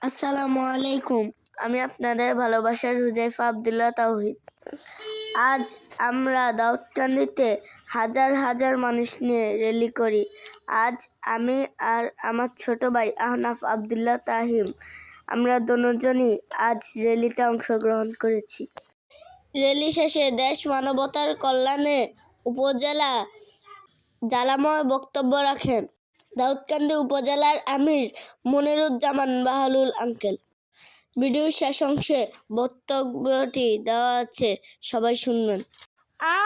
আসসালামু আলাইকুম। আমি আপনাদের ভালোবাসার হুজাইফা আব্দুল্লাহ তাওহিদ। আজ আমরা দাউদকান্দিতে হাজার হাজার মানুষ নিয়ে র্যালি করি। আজ আমি আর আমার ছোট ভাই আহনাফ আব্দুল্লাহ তাহিম আমরা দুজনই আজ র্যালিতে অংশগ্রহণ করেছি। র্যালি শেষে দেশ মানবতার কল্যাণে উপজেলা জ্বালাময় বক্তব্য রাখেন দাউদকান্দি উপজেলার আমির মনিরুজ্জামান বাহালুল আঙ্কেল। ভিডিও শেষ অংশে বক্তব্যটি দেওয়া আছে, সবাই শুনবেন।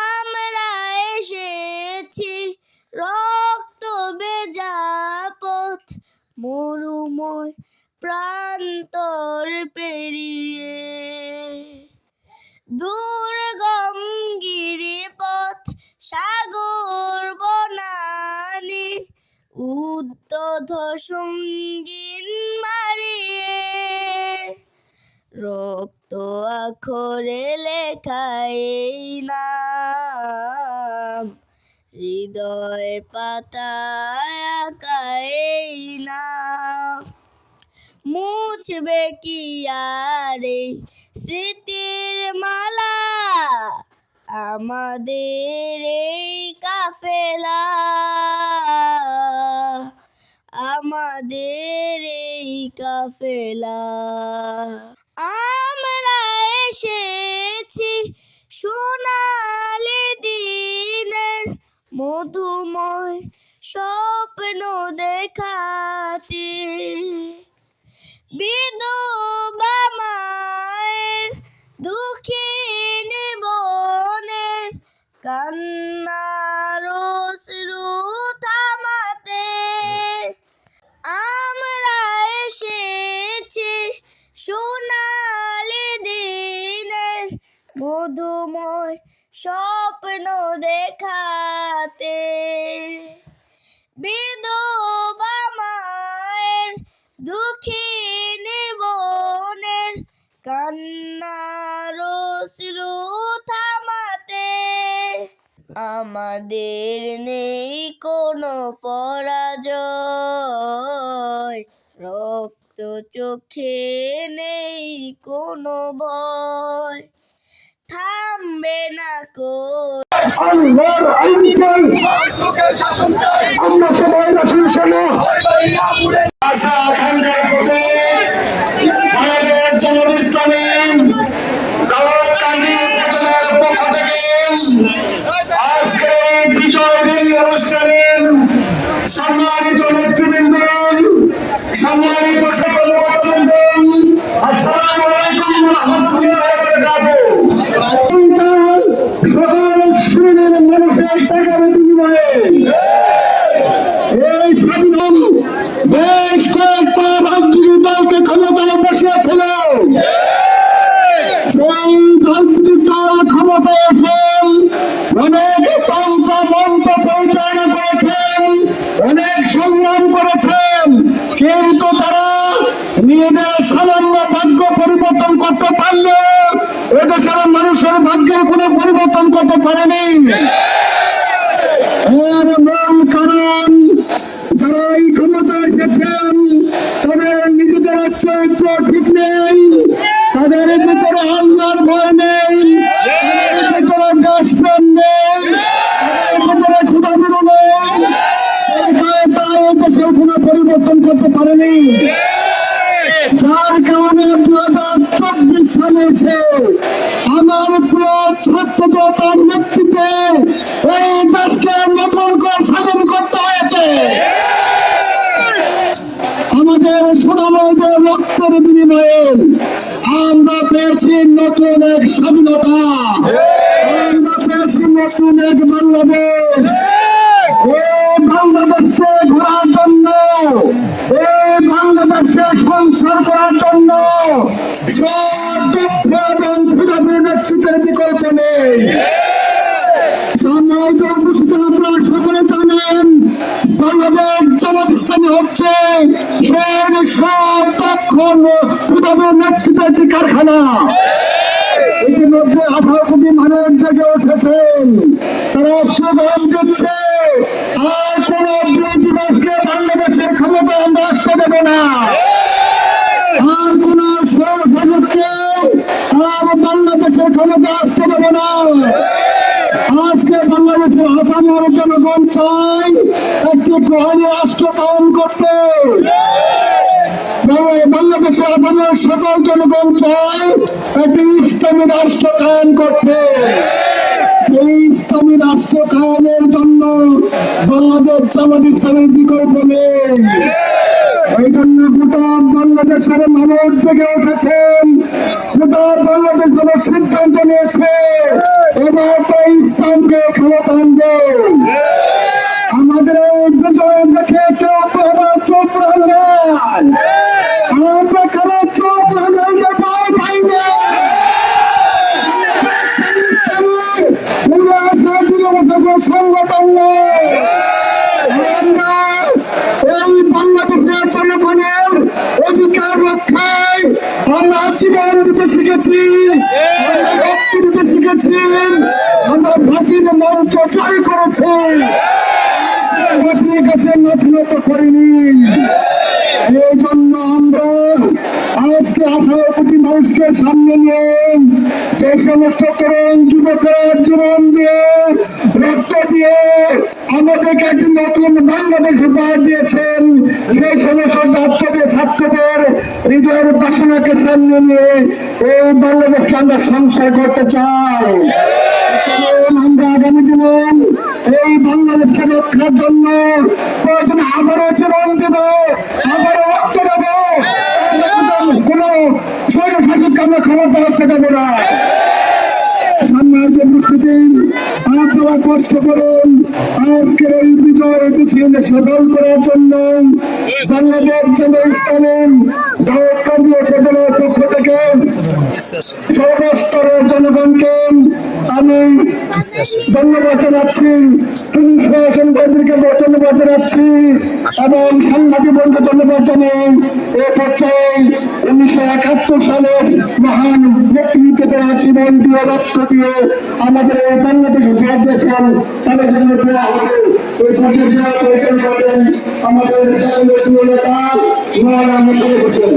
আমরা এসেছি রক্ত ভেজা পথ, মরুময় প্রান্তর পেরিয়ে, দুর্গম গিরিপথ সাগর বনানি উদ্ধত সঙ্গীন মারিয়ে, রক্ত আখরে লেখায় এই নাম, হৃদয় পাতায় আঁকা এই নাম, মুছবে কি আর এই স্মৃতির মালা, আমাদের এই কাফেলা, আমাদের এই কাফেলা। আমরা এসেছি সোনালি দিনের মধুময় স্বপ্ন দেখাতে, বিধবা মায়ের দুঃখিনী বোনের কান্নার অশ্রু থামাতে, আমরা এসেছি সোনালি দিনের মধুময় স্বপ্ন দেখাতে, বিধবা মায়ের দুঃখিনী বোনের কান্নার অশ্রু থামাতে, আমাদের নেই কোনো পরাজয়, রক্ত চোখে নেই কোনো ভয়, থামবে না আমরা সবাই রাসূল আশা আকাঙ্ক্ষার প্রতি আমাদের জামাত ইসলামী দাউদকান্দি উপজেলার পক্ষ থেকে আজকের বিজয় র্যালি অনুষ্ঠানে সম্মানিত নেতৃবৃন্দ, সম্মানিত সকল বন্ধুবৃন্দ, আসসালামু আলাইকুম ওয়া রাহমাতুল্লাহি ওয়া বারাকাতুহু। সকল শ্রেণীর মানুষের টাকার বিনিময়ে এই স্বাধীন বেশ কয়েকটা রাজনৈতিক দলকে ক্ষমতায় বসিয়েছিল। সেই রাজনৈতিক দল ক্ষমতায় এসেছেন, অনেক তন্ত্র মন্ত্র পরিচালনা করেছেন, অনেক সংগ্রাম করেছেন, কিন্তু তারা নিজেদের সামান্য ভাগ্য পরিবর্তন করতে পারলে এদেশের মানুষের ভাগ্যের কোনো পরিবর্তন করতে পারেনি। এর মূল কারণ যারা এই ক্ষমতা এসেছেন তাদের নিজেদের চরিত্র ঠিক নেই, তাদের ভিতরে আল্লাহর ভয় নেই, তাদের ভিতরে দেশপ্রেম নেই, তাদের ভিতরে ক্ষুধাবিরু নেই, তারা দেশের কোনো পরিবর্তন করতে পারেনি। যার কারণে 2024 সালে এসে আমার প্রিয় ছাত্র জনতার নেতৃত্বে এই দেশকে নতুন করে স্বাধীন করতে হয়েছে। আমাদের সোনাময়দের রক্তের বিনিময়ে আমরা পেয়েছি নতুন এক স্বাধীনতা, আমরা পেয়েছি নতুন এক বাংলাদেশ। এই বাংলাদেশকে ঘোরার জন্য, এই বাংলাদেশকে সংস্কার করার জন্য সব দক্ষ এবং ক্ষুধাবীর নেতৃত্বের বিকল্প নেই। সম্মানিত উপস্থিত আপনারা সকলে জানেন বাংলাদেশ জামাত ইসলামী হচ্ছে সেই সব দক্ষ ক্ষুধাবীর নেতৃত্বের একটি কারখানা। ইতিমধ্যে 18 কোটি মানুষ জেগে উঠেছেন, তারা সুগম দিচ্ছে আর কোন বিরোধী বাংলাদেশের ক্ষমতা আমরা আসতে দেব না। আমার জনগণ চাই একটি কোরআনী রাষ্ট্র কায়েম করতে। বাংলাদেশের আমার সকল জনগণ চায় একটি ইসলামী রাষ্ট্র কায়েম করতে। এই ইসলামী রাষ্ট্র কায়েমের জন্য বাংলাদেশ জামাত ইসলামের বিকল্প নেই। এই জন্য গোটা বাংলাদেশের মানুষ জেগে উঠেছেন, গোটা বাংলাদেশ মানুষ সিদ্ধান্ত নিয়েছে এবার তো ইসলামকে ক্ষমতা আনবে। আমাদের এই বিজয় দেখে কেউ তো আবার চোখ রাখবে, আমরা কারো চোখ রাখতে ভয় পাই না। সংগঠন আমরা এই বাংলাদেশের জনগণের অধিকার রক্ষায় আমরা জীবন দিতে শিখেছি, আমরা রক্ত দিতে শিখেছি, আমরা ফাঁসির মঞ্চ জয় করেছি, ফাঁসির কাছে নথিনত করিনি। এই জন্য আমরা আজকে 18 কোটি মানুষকে সামনে নিয়ে যে সমস্ত তরুণ যুবকেরা জীবন দিয়ে রক্ত দিয়ে আমাদেরকে একটি নতুন বাংলাদেশ উপহার দিয়েছেন, সেই সমস্ত ছাত্রদের হৃদয়ের বাসনাকে সামনে নিয়ে এই বাংলাদেশকে আমরা সংস্কার করতে চাই। আমরা আগামী দিনে এই বাংলাদেশকে রক্ষার জন্য প্রয়োজনে আবারও জীবন দেব, আবারও রক্ত দেব। কোন স্বৈর শাসককে আমরা ক্ষমতা আসতে দেবো না। সম্মানিত উপস্থিতি, আপনারা কষ্ট করুন আজকের এই বিজয় মিছিল সফল করার জন্য বাংলাদেশ জামাত ইসলামী কেন্দ্রীয় উপজেলার পক্ষ থেকে সর্বস্তরের জনগণকে আমি ধন্যবাদ জানাচ্ছি, পুলিশ প্রশাসনকে ধন্যবাদ জানাচ্ছি এবং সাংবাদিক বন্ধু ধন্যবাদ জানাই। এ পর্যায়ে 1971 সালের মহান ব্যক্তিত্ব যারা জীবন দিয়ে রক্ত দিয়ে আমাদের এই বাংলাদেশ উপহার দিয়েছেন তাদের জন্য দেওয়া হবে। এই পর্যায়ে যারা পরিচালনা করেন আমাদের নেতা মৌলানা মোশাররফ হোসেন।